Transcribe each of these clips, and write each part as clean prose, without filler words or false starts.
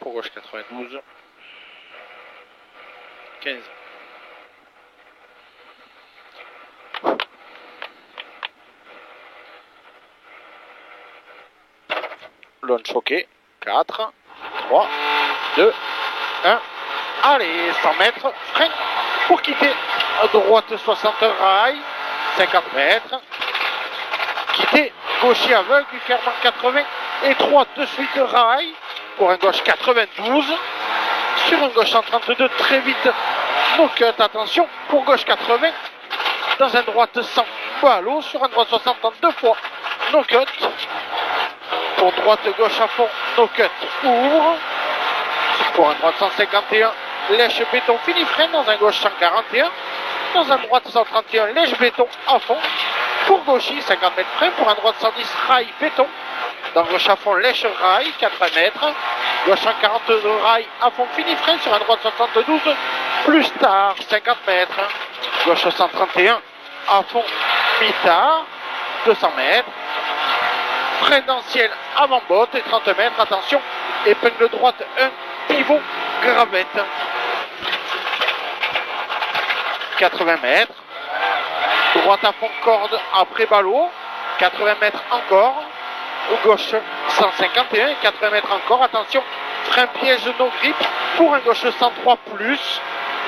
Pour gauche 92. 15. Launch choqué. 4, 3, 2, 1. Allez, 100 mètres. Frein pour quitter. À droite 60 rail. 50 mètres. Quitter. Gaucher aveugle. Du fermant 80. Et 3 de suite rail. Pour un gauche 92. Sur un gauche 132. Très vite. No cut. Attention. Pour gauche 80. Dans un droite 100. Ballot. Sur un droite 60 en 2 fois. No cut. Pour droite gauche à fond. No cut. Ouvre. Pour un droite 151. Lèche béton. Fini frein. Dans un gauche 141. Dans un droite 131. Lèche béton à fond. Pour gaucher 50 mètres frein. Pour un droite 110. Rail béton. Dans gauche à fond. Lèche rail 80 mètres. Gauche 142 rail à fond. Fini frein sur un droite 72. Plus tard 50 mètres. Gauche 131 à fond. Mi-tard 200 mètres. Frein dans ciel avant botte et 30 mètres. Attention. Épingle droite 1. Pivot gravette. 80 mètres. Droite à fond corde après ballot. 80 mètres encore. Gauche 151. 80 mètres encore. Attention. Frein piège no grip. Pour un gauche 103 plus.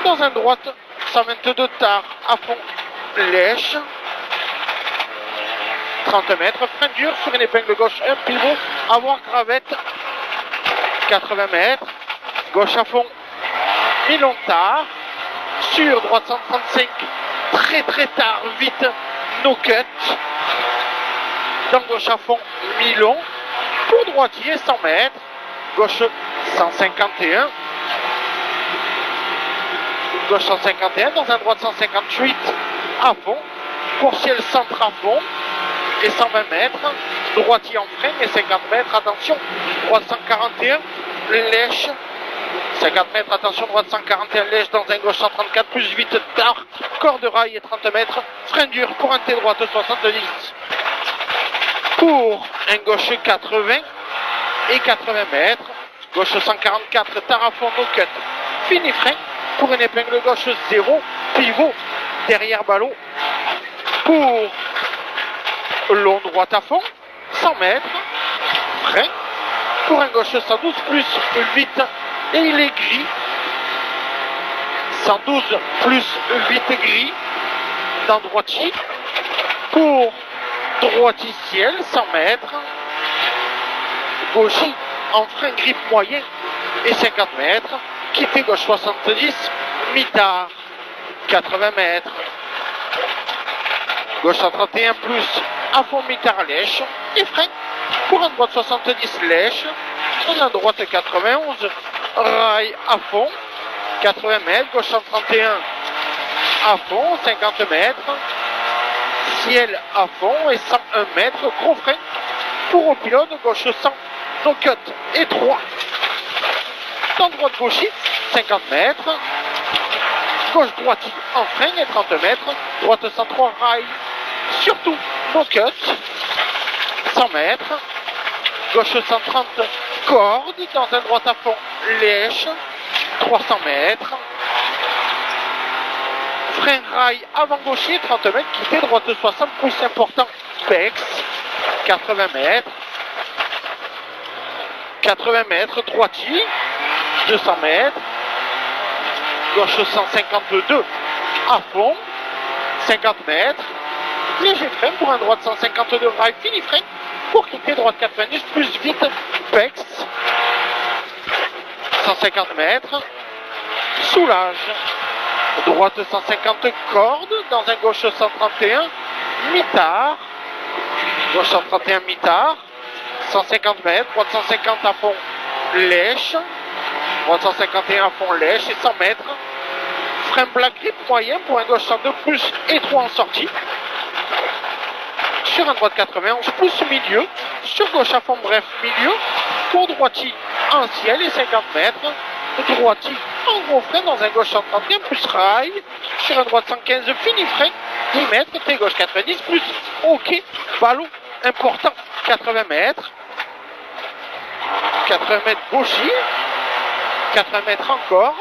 Dans un droite 122 tard à fond. Lèche. 30 mètres. Frein dur sur une épingle gauche. Un pivot. Avoir gravette. 80 mètres. Gauche à fond. Mi-long tard. Sur droite 135. Très tard. Vite. No cut. Dans gauche à fond. Mi-long. Pour droitier 100 mètres. Gauche 151. Gauche 151. Dans un droite 158. À fond. Pour ciel centre à fond. Et 120 mètres. Droitier en frein et 50 mètres. Attention. Droite 141. Lèche. 50 mètres, attention, droite 141, lèche dans un gauche 134, plus vite, tard, corps de rail et 30 mètres, frein dur pour un T droite 70. Pour un gauche 80 et 80 mètres, gauche 144, tard à fond, no cut, fini frein, pour une épingle gauche 0, pivot, derrière ballot, pour long droite à fond, 100 mètres, frein, pour un gauche 112, plus vite, et il est gris. 112 plus 8 gris. Dans droitier. Pour droitier ciel, 100 mètres. Gaucher en frein grip moyen et 50 mètres. Quitter gauche 70. Mi-tard 80 mètres. Gauche 131 plus à fond mi-tard lèche. Et frein. Pour un droite 70 lèche. Dans un droite 91. Rail à fond, 80 mètres, gauche 131 à fond, 50 mètres, ciel à fond et 101 mètres, gros frein pour au pilote, gauche 100, no cut et 3. Dans droite gaucher, 50 mètres, gauche droite en frein et 30 mètres, droite 103 rail, surtout no cut, 100 mètres, gauche 130 corde, dans un droite à fond, lèche, 300 mètres, frein rail avant gaucher, 30 mètres, quitter droite 60, plus important, pex, 80 mètres, 80 mètres, droitier, 200 mètres, gauche 152, à fond, 50 mètres, léger frein pour un droite 152 rail, fini frein, pour quitter droite 90, plus vite, pex, 150 mètres, soulage, droite 150 corde, dans un gauche 131, mi-tard, gauche 131 mi-tard, 150 mètres, droite 150 à fond, lèche, droite 151 à fond, lèche et 100 mètres, frein black grip moyen pour un gauche 102 plus et 3 en sortie, sur un droite 91 plus milieu, sur gauche à fond bref milieu, pour droitier en ciel et 50 mètres, droitier en gros frein dans un gauche 131 plus rail, sur un droite 115 fini frein, 10 mètres, T gauche 90 plus ok, ballon important, 80 mètres, 80 mètres gaucher, 80 mètres encore.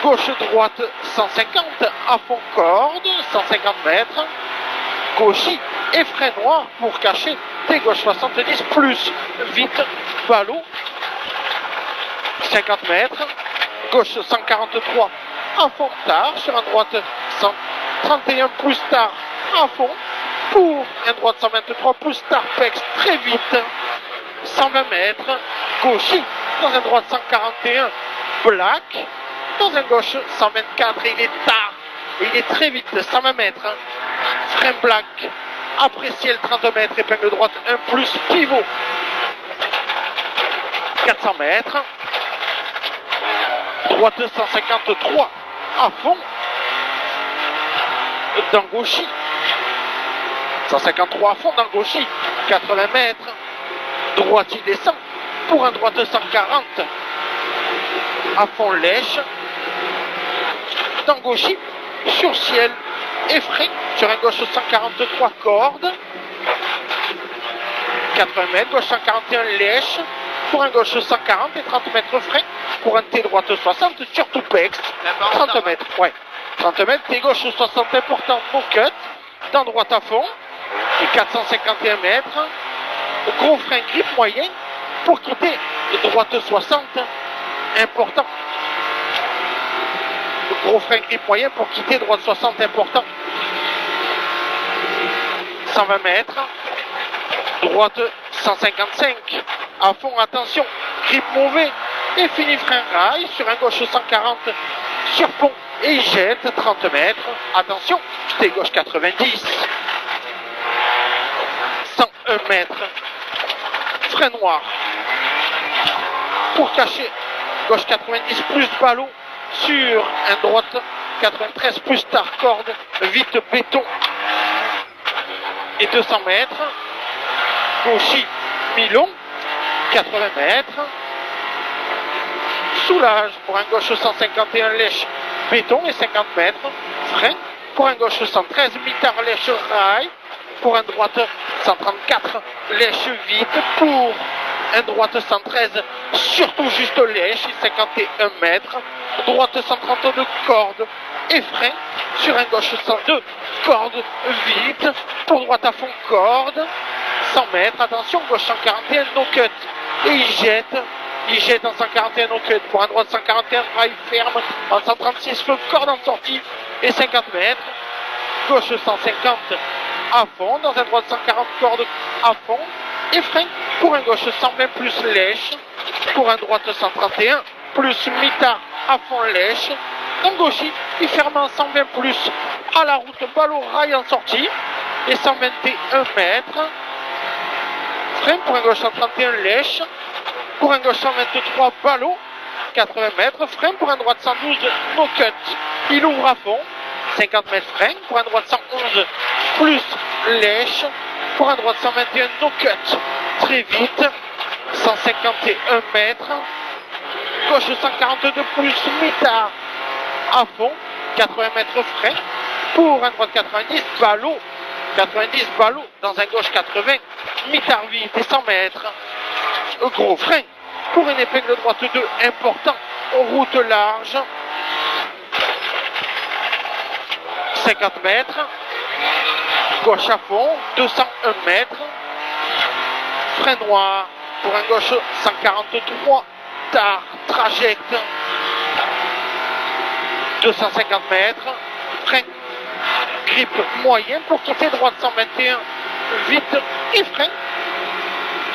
Gauche-droite 150 à fond corde, 150 mètres. Gauchy et frein noir pour cacher des gauche 70 plus vite ballot. 50 mètres. Gauche 143 à fond tard sur un droite 131 plus tard à fond. Pour un droite 123 plus tard pex très vite. 120 mètres. Gauchy dans un droite 141 black. Dans un gauche 124, il est tard, il est très vite, 120 mètres, frein black, appréciez le 30 mètres, épingle droite 1 plus pivot, 400 mètres, droite 153 à fond, dans Gauchy, 153 à fond dans Gauchy, 80 mètres, droite il descend, pour un droite 140 à fond lèche, dans Gauchy, sur ciel et frein, sur un gauche 143 cordes, 80 mètres, gauche 141 lèche, pour un gauche 140 et 30 mètres frein, pour un T droite 60, surtout pex, 30 mètres, ouais, 30 mètres, T gauche 60 important, no cut, dans droite à fond, et 451 mètres, gros frein grip moyen, pour quitter droite 60, important. Gros frein grip moyen pour quitter droite 60 important. 120 mètres. Droite 155. À fond, attention. Grip mauvais. Et fini frein rail sur un gauche 140 sur pont. Et il jette 30 mètres. Attention. T gauche 90. 101 mètres. Frein noir. Pour cacher. Gauche 90 plus ballot. Sur un droite 93 plus tard corde, vite béton et 200 mètres. Gauchy, mi-long, 80 mètres. Soulage pour un gauche 151 lèche béton et 50 mètres. Frein pour un gauche 113 mi-tard lèche rail. Pour un droite 134 lèche vite. Pour un droite 113 surtout juste lèche, 51 mètres. Droite 132 corde et frein sur un gauche 102 corde vite. Pour droite à fond corde 100 mètres, attention gauche 141 no cut et il jette en 141 no cut. Pour un droite 141 rail ferme en 136 feu corde en sortie et 50 mètres. Gauche 150 à fond dans un droite 140 corde à fond et frein pour un gauche 120 plus lèche. Pour un droite 131 plus mi-tard à fond lèche. Dans Gauchy, il ferme en 120 plus à la route ballot rail en sortie et 121 mètres. Frein pour un gauche 131 lèche. Pour un gauche 123 ballot, 80 mètres. Frein pour un droite 112 no cut. Il ouvre à fond, 50 mètres frein. Pour un droite 111 plus lèche. Pour un droite 121 no cut. Très vite, 151 mètres. Gauche 142 plus mi-tard à fond, 80 mètres frein. Pour un droite 90 ballot, 90 ballot dans un gauche 80, mi-tard vite et 100 mètres. Gros frein pour une épingle droite 2 important, route large. 50 mètres. Gauche à fond, 201 mètres. Frein noir pour un gauche 143 tard, trajecte 250 mètres, frein, grip moyen pour quitter droite 121, vite et frein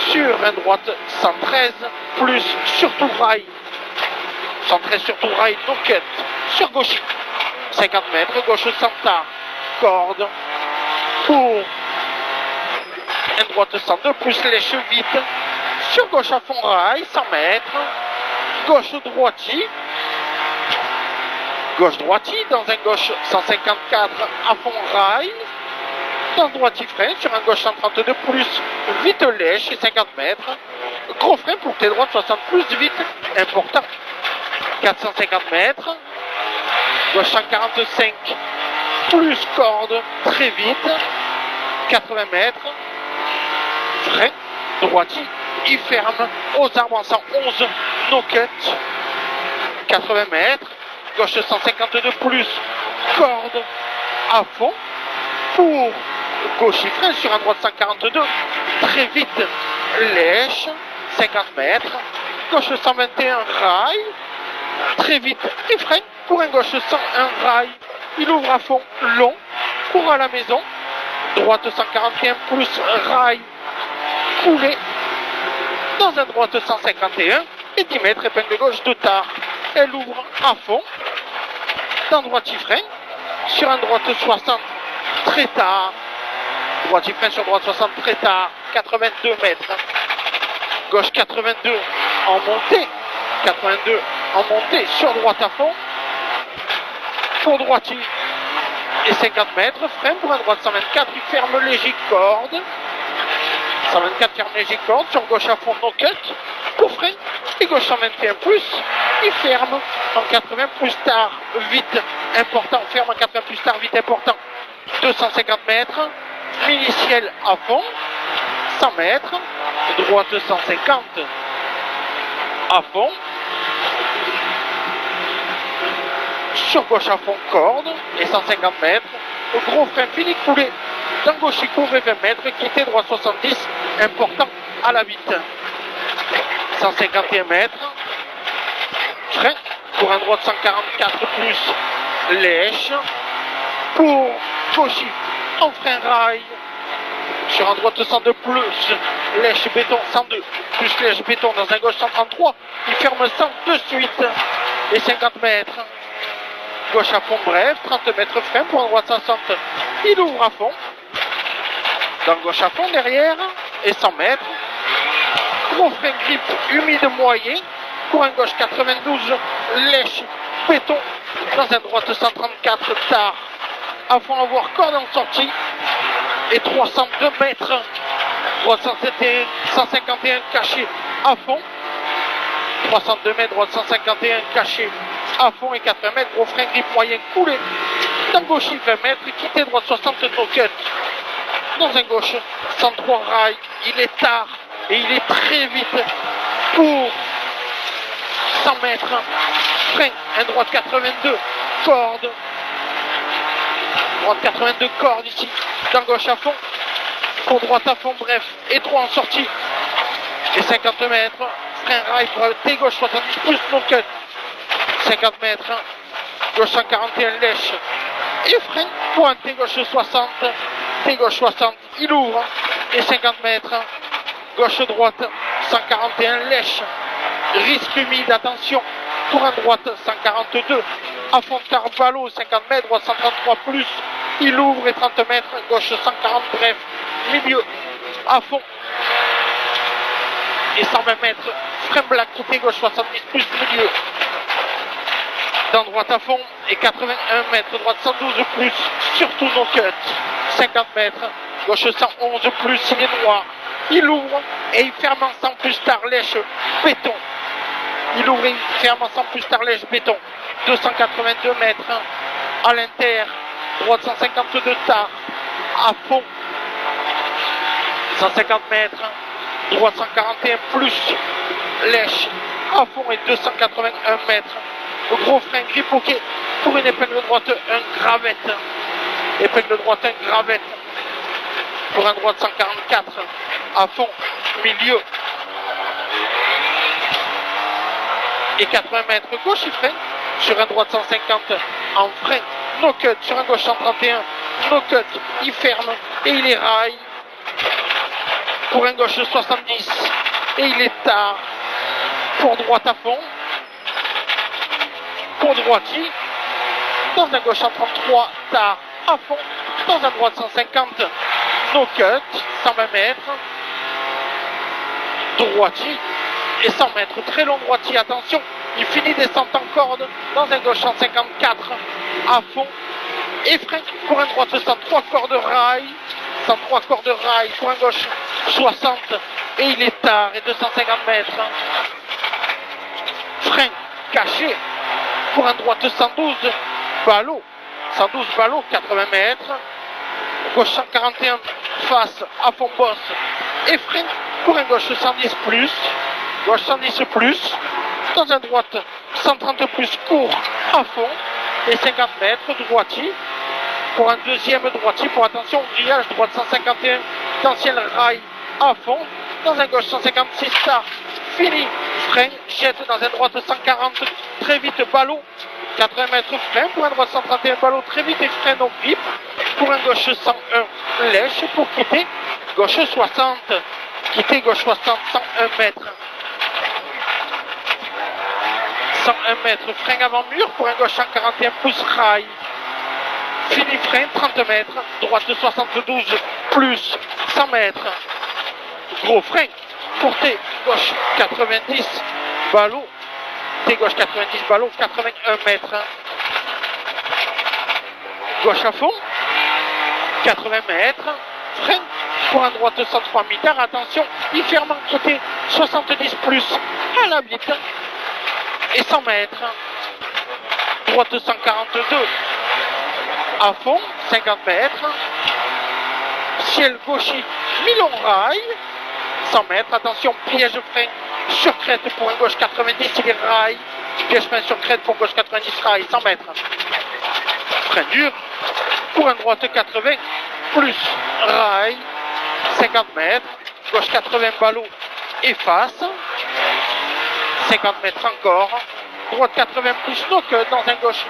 sur un droite 113 plus surtout rail, 113 surtout rail, no cut sur Gauchy, 50 mètres, gauche 100 tard, corde pour un droite 102 plus lèche vite sur gauche à fond rail, 100 mètres, gauche droitier, gauche droitier dans un gauche 154 à fond rail, dans droitier frein sur un gauche 132 plus vite lèche et 50 mètres, gros frein pour tes droites 60 plus vite, important, 450 mètres, gauche 145 plus corde très vite, 80 mètres, frein, droitier, il ferme aux arbres en 111 no cut, 80 mètres, gauche 152 plus, corde à fond, pour gauche frein sur un droit de 142, très vite, lèche, 50 mètres, gauche 121, rail, très vite, et frein, pour un gauche 101, rail, il ouvre à fond, long, court à la maison, droite 141 plus, rail, coulé, dans un droite 151, et 10 mètres, épingle gauche de tard, elle ouvre à fond, dans droite frein, sur un droite 60, très tard, droite frein sur droite 60, très tard, 82 mètres, gauche 82, en montée, 82 en montée, sur droite à fond, pour droite et 50 mètres, frein pour un droite 124, il ferme léger corde, 124 ferme léger corde, sur gauche à fond no cut, pour frein, et gauche 121 plus, il ferme en 80 plus tard, vite, important, ferme en 80 plus tard, vite, important, 250 mètres, mini-ciel à fond, 100 mètres, droite 150 à fond, sur gauche à fond corde et 150 mètres, gros frein fini coulé, dans gauche il couvre 20 mètres, quitter droite 70, important à la vite, 151 mètres, frein pour un droit de 144 plus, lèche, pour gauche en frein rail, sur un droite 102 plus, lèche béton 102, plus lèche béton dans un gauche 133, il ferme 100 de suite, et 50 mètres, gauche à fond bref, 30 mètres frein pour un droite 60, il ouvre à fond, dans gauche à fond derrière, et 100 mètres, gros frein grip humide moyen, pour un gauche 92, lèche, béton, dans un droite 134, tard, à fond à voir corde en sortie, et 302 mètres, droite 171, 151 caché à fond, 302 mètres, droite 151 caché à fond et 80 mètres, gros frein grip moyen coulé, dans gauche 20 mètres, quitté droite 60 no cut, dans un gauche 103 rail, il est tard et il est très vite pour 100 mètres, frein, un droite 82, corde, droite 82 corde ici, dans gauche à fond, pour droite à fond, bref, et 3 en sortie, et 50 mètres, frein rail pour T gauche 70 plus no cut, 50 mètres, gauche 141 lèche, et frein pour un T gauche 60, T gauche 60, il ouvre, et 50 mètres, gauche droite 141 lèche, risque humide, attention, pour un droite 142, à fond de Carvalho, 50 mètres, droite 133 plus, il ouvre et 30 mètres, gauche 140, bref, milieu, à fond, et 120 mètres, frein black, côté gauche 70 plus, milieu, dans droite à fond, et 81 mètres, droite 112 plus, surtout no cut, 50 mètres, gauche 111 plus, il est noir, il ouvre, et il ferme en 100 plus tard, lèche, béton, il ouvre et il ferme en 100 plus tard, lèche, béton, 282 mètres, à l'inter, droite 152 tard, à fond, 150 mètres, droite 141 plus, lèche, à fond et 281 mètres, gros frein grip ok, pour une épingle droite, un gravette, épingle droite, un gravette, pour un droite 144, à fond, milieu, et 80 mètres, gauche il freine, sur un droite 150, en frein, no cut, sur un gauche 131, no cut, il ferme, et il est rail, pour un gauche 70, et il est tard, pour droite à fond, pour droitier, dans un gauche 133, tard, à fond, dans un droite 150, no cut, 120 mètres, droitier, et 100 mètres, très long droitier, attention, il finit descente en corde, dans un gauche 154, à fond, et frein, pour un droite 103 cordes rail, 103 cordes rail, pour un gauche 60, et il est tard, et 250 mètres, frein, caché, pour un droite 112, ballot, 112 ballot, 80 mètres, gauche 141, face, à fond bosse, et frein, pour un gauche 110 plus, gauche 110 plus, dans un droite 130 plus court à fond et 50 mètres droitier pour un deuxième droitier pour attention grillage droite 151 d'ancienne rail à fond dans un gauche 156 tard fini frein jette dans un droite 140 très vite ballot 80 mètres frein pour un droite 131 ballot très vite et frein non grip pour un gauche 101 lèche pour quitter gauche 60 quitter gauche 60 101 mètres 101 mètres frein avant mur pour un gauche 141 plus rail fini frein 30 mètres droite 72 plus 100 mètres gros frein pour T gauche 90 ballot T gauche 90 ballot 81 mètres gauche à fond 80 mètres frein pour un droite 103 mitard attention il ferme en côté 70 plus à la bite et 100 mètres droite 142 à fond 50 mètres ciel gaucher Milon rail 100 mètres attention piège frein sur crête pour un gauche 90 il est rail piège frein sur crête pour gauche 90 rail 100 mètres frein dur pour un droite 80 plus rail 50 mètres gauche 80 ballot efface 50 mètres encore droite 80 plus knock dans un gauche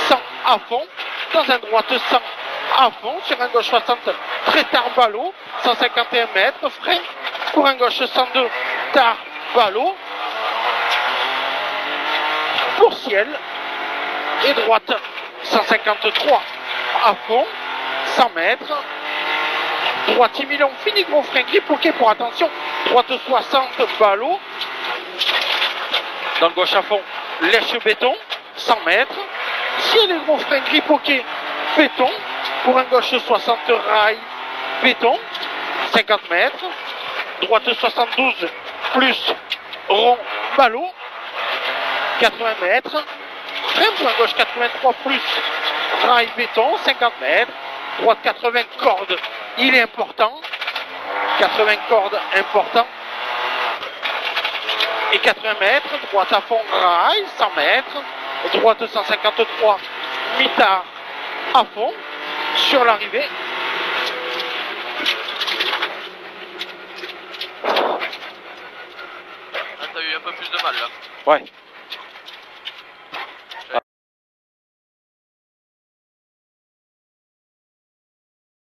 100 à fond dans un droite 100 à fond sur un gauche 60 très tard ballot 151 mètres frein pour un gauche 102 tard ballot pour ciel et droite 153 à fond 100 mètres droite Milon fini gros frein grip ok pour attention droite 60 ballot dans gauche à fond lèche béton 100 mètres ciel et gros frein grip ok béton pour un gauche 60 rail béton 50 mètres droite 72 plus rond ballot 80 mètres frein pour un gauche 83 plus rail béton 50 mètres droite 80 cordes il est important 80 cordes important et 80 mètres droite à fond rail 100 mètres droite 153 mitard à fond sur l'arrivée